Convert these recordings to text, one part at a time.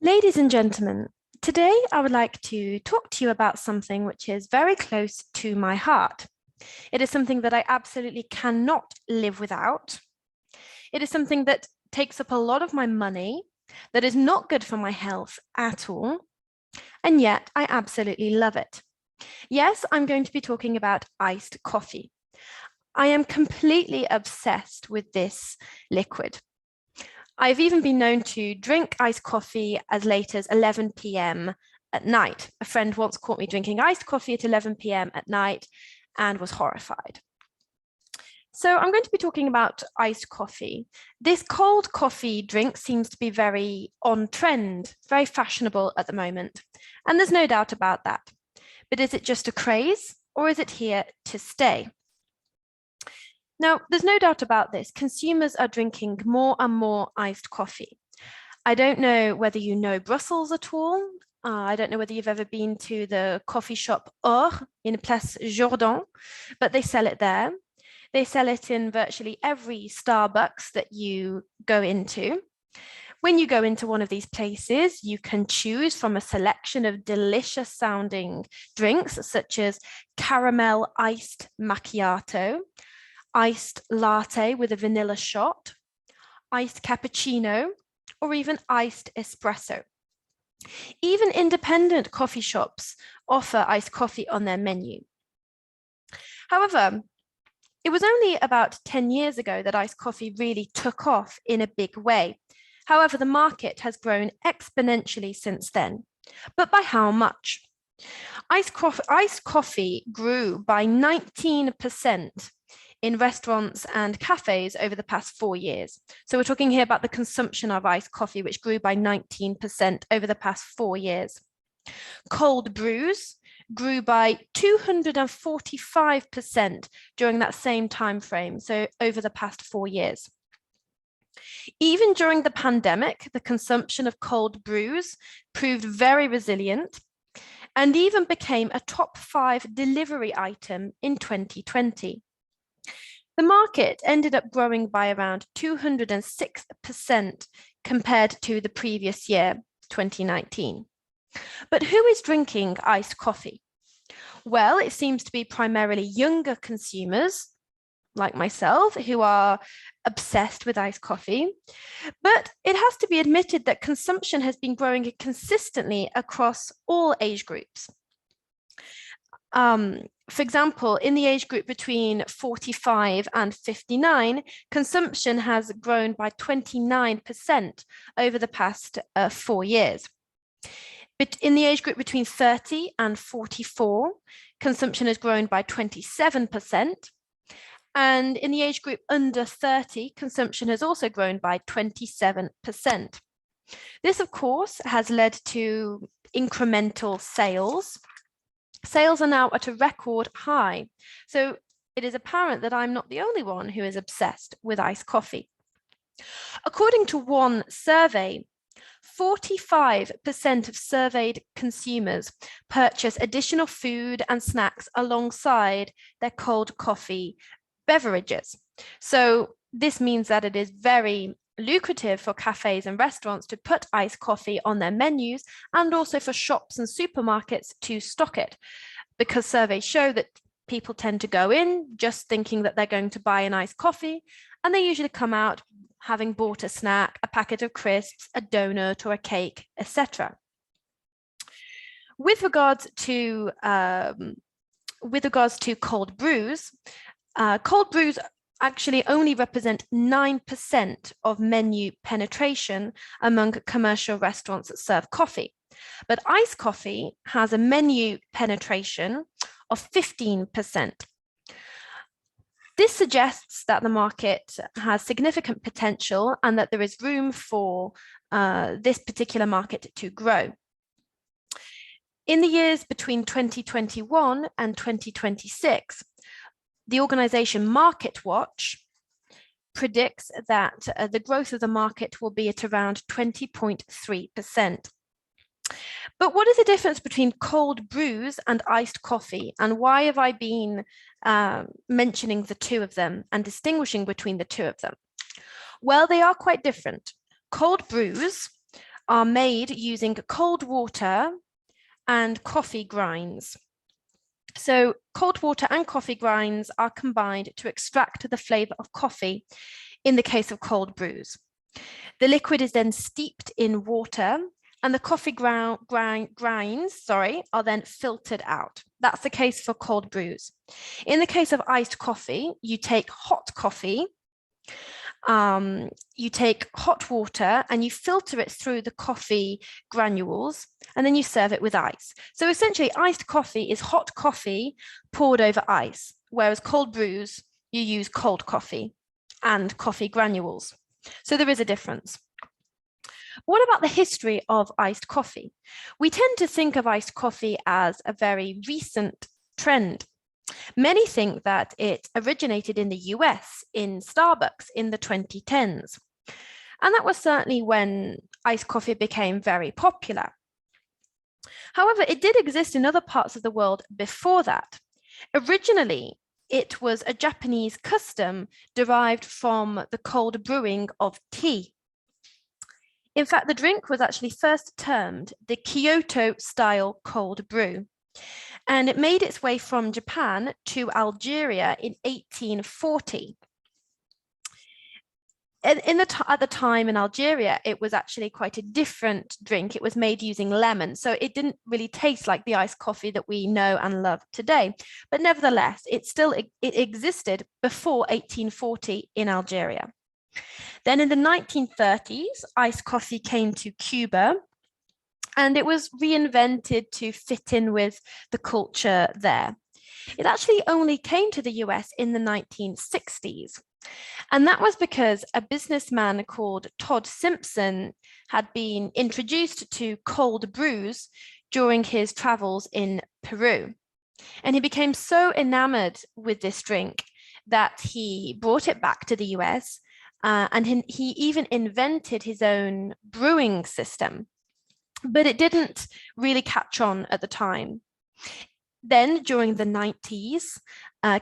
Ladies and gentlemen, today I would like to talk to you about something which is very close to my heart. It is something that I absolutely cannot live without. It is something that takes up a lot of my money, that is not good for my health at all, and yet I absolutely love it. Yes, I'm going to be talking about iced coffee. I am completely obsessed with this liquid. I've even been known to drink iced coffee as late as 11 p.m. at night. A friend once caught me drinking iced coffee at 11 p.m. at night and was horrified. So I'm going to be talking about iced coffee. This cold coffee drink seems to be very on trend, very fashionable at the moment. And there's no doubt about that. But is it just a craze or is it here to stay? Now, there's no doubt about this. Consumers are drinking more and more iced coffee. I don't know whether you know Brussels at all. I don't know whether you've ever been to the coffee shop in Place Jourdan, but they sell it there. They sell it in virtually every Starbucks that you go into. When you go into one of these places, you can choose from a selection of delicious sounding drinks, such as caramel iced macchiato, iced latte with a vanilla shot, iced cappuccino, or even iced espresso. Even independent coffee shops offer iced coffee on their menu. However, it was only about 10 years ago that iced coffee really took off in a big way. However, the market has grown exponentially since then. But by how much? Iced coffee grew by 19% in restaurants and cafes over the past 4 years. So we're talking here about the consumption of iced coffee, which grew by 19% over the past 4 years. Cold brews grew by 245% during that same time frame, so over the past 4 years. Even during the pandemic, the consumption of cold brews proved very resilient and even became a top 5 delivery item in 2020. The market ended up growing by around 206% compared to the previous year, 2019. But who is drinking iced coffee? Well, it seems to be primarily younger consumers like myself who are obsessed with iced coffee. But it has to be admitted that consumption has been growing consistently across all age groups. For example, in the age group between 45 and 59, consumption has grown by 29% over the past 4 years. But in the age group between 30 and 44, consumption has grown by 27%. And in the age group under 30, consumption has also grown by 27%. This, of course, has led to incremental sales. Sales are now at a record high. So it is apparent that I'm not the only one who is obsessed with iced coffee. According to one survey, 45% of surveyed consumers purchase additional food and snacks alongside their cold coffee beverages. So this means that it is very lucrative for cafes and restaurants to put iced coffee on their menus and also for shops and supermarkets to stock it, because surveys show that people tend to go in just thinking that they're going to buy an iced coffee, and they usually come out having bought a snack, a packet of crisps, a donut or a cake, etc. With regards to cold brews actually only represent 9% of menu penetration among commercial restaurants that serve coffee. But iced coffee has a menu penetration of 15%. This suggests that the market has significant potential and that there is room for this particular market to grow. In the years between 2021 and 2026, the organization MarketWatch predicts that the growth of the market will be at around 20.3%. But what is the difference between cold brews and iced coffee? And why have I been mentioning the two of them and distinguishing between the two of them? Well, they are quite different. Cold brews are made using cold water and coffee grinds. So cold water and coffee grinds are combined to extract the flavor of coffee in the case of cold brews. The liquid is then steeped in water and the coffee grinds are then filtered out. That's the case for cold brews. In the case of iced coffee, you take hot coffee, you take hot water and you filter it through the coffee granules, and then you serve it with ice. So essentially, iced coffee is hot coffee poured over ice, whereas cold brews, you use cold coffee and coffee granules. So there is a difference. What about the history of iced coffee? We tend to think of iced coffee as a very recent trend. Many think that it originated in the US in Starbucks in the 2010s. And that was certainly when iced coffee became very popular. However, it did exist in other parts of the world before that. Originally, it was a Japanese custom derived from the cold brewing of tea. In fact, the drink was actually first termed the Kyoto-style cold brew, and it made its way from Japan to Algeria in 1840. At the time in Algeria, it was actually quite a different drink. It was made using lemon, so it didn't really taste like the iced coffee that we know and love today. But nevertheless, it existed before 1840 in Algeria. Then in the 1930s, iced coffee came to Cuba, and it was reinvented to fit in with the culture there. It actually only came to the US in the 1960s. And that was because a businessman called Todd Simpson had been introduced to cold brews during his travels in Peru. And he became so enamored with this drink that he brought it back to the US, and he even invented his own brewing system. But it didn't really catch on at the time. Then during the 90s,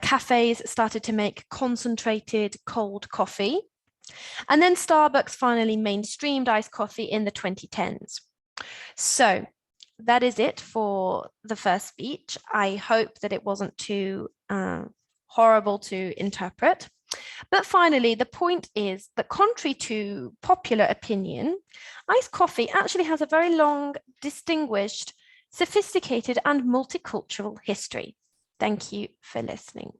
cafes started to make concentrated cold coffee. And then Starbucks finally mainstreamed iced coffee in the 2010s. So that is it for the first speech. I hope that it wasn't too horrible to interpret. But finally, the point is that contrary to popular opinion, iced coffee actually has a very long, distinguished, sophisticated and multicultural history. Thank you for listening.